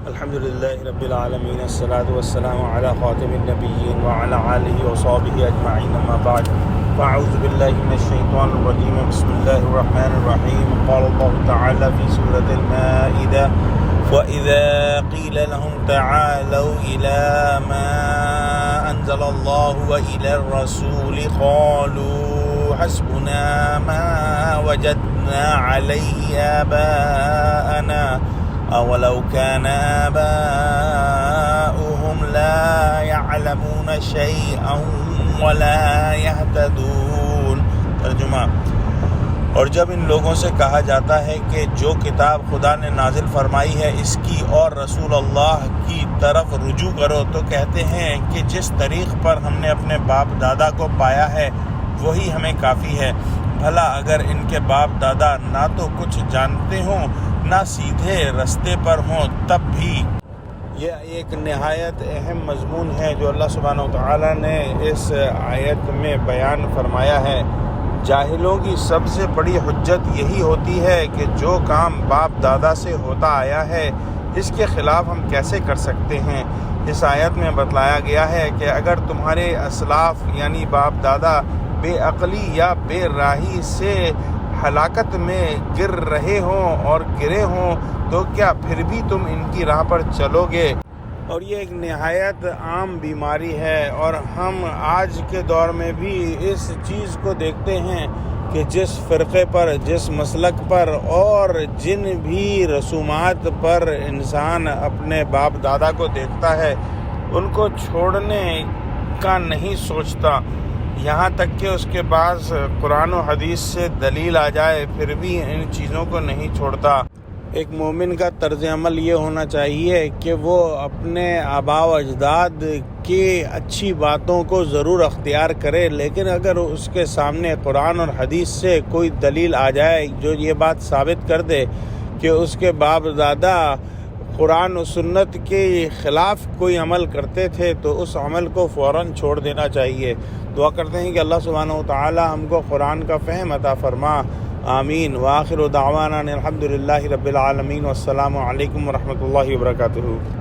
الحمد للہ رب العالمین، الصلاۃ والسلام علی خاتم النبیین وعلی آلہ وصحبہ اجمعین، اما بعد فاعوذ باللہ من الشیطان الرجیم، بسم اللہ الرحمن الرحیم۔ قال اللہ تعالی فی سورۃ المائدہ وَإِذَا قِيلَ لَهُمْ تَعَالَوْا إِلَى مَا أَنزَلَ اللَّهُ وَإِلَى الرَّسُولِ قَالُوا حَسْبُنَا مَا وَجَدْنَا عَلَيْهِ آبَاءَنَا أَوَلَوْ كَانَ آبَاؤُهُمْ لَا يَعْلَمُونَ شَيْئًا وَلَا يَهْتَدُونَ۔ ترجمہ: اور جب ان لوگوں سے کہا جاتا ہے کہ جو کتاب خدا نے نازل فرمائی ہے اس کی اور رسول اللہ کی طرف رجوع کرو، تو کہتے ہیں کہ جس طریق پر ہم نے اپنے باپ دادا کو پایا ہے وہی ہمیں کافی ہے۔ بھلا اگر ان کے باپ دادا نہ تو کچھ جانتے ہوں نہ سیدھے رستے پر ہوں تب بھی۔ یہ ایک نہایت اہم مضمون ہے جو اللہ سبحانہ وتعالی نے اس آیت میں بیان فرمایا ہے۔ جاہلوں کی سب سے بڑی حجت یہی ہوتی ہے کہ جو کام باپ دادا سے ہوتا آیا ہے اس کے خلاف ہم کیسے کر سکتے ہیں۔ اس آیت میں بتلایا گیا ہے کہ اگر تمہارے اسلاف یعنی باپ دادا بے عقلی یا بے راہی سے ہلاکت میں گر رہے ہوں اور گرے ہوں تو کیا پھر بھی تم ان کی راہ پر چلو گے؟ اور یہ ایک نہایت عام بیماری ہے، اور ہم آج کے دور میں بھی اس چیز کو دیکھتے ہیں کہ جس فرقے پر، جس مسلک پر اور جن بھی رسومات پر انسان اپنے باپ دادا کو دیکھتا ہے ان کو چھوڑنے کا نہیں سوچتا، یہاں تک کہ اس کے پاس قرآن و حدیث سے دلیل آ جائے پھر بھی ان چیزوں کو نہیں چھوڑتا۔ ایک مومن کا طرز عمل یہ ہونا چاہیے کہ وہ اپنے آباء و اجداد کی اچھی باتوں کو ضرور اختیار کرے، لیکن اگر اس کے سامنے قرآن اور حدیث سے کوئی دلیل آ جائے جو یہ بات ثابت کر دے کہ اس کے باپ دادا قرآن و سنت کے خلاف کوئی عمل کرتے تھے تو اس عمل کو فوراً چھوڑ دینا چاہیے۔ دعا کرتے ہیں کہ اللہ سبحانہ وتعالی ہم کو قرآن کا فہم عطا فرما، آمین۔ وآخر دعوانا الحمد للہ رب العالمین، والسلام علیکم ورحمۃ اللہ وبرکاتہ۔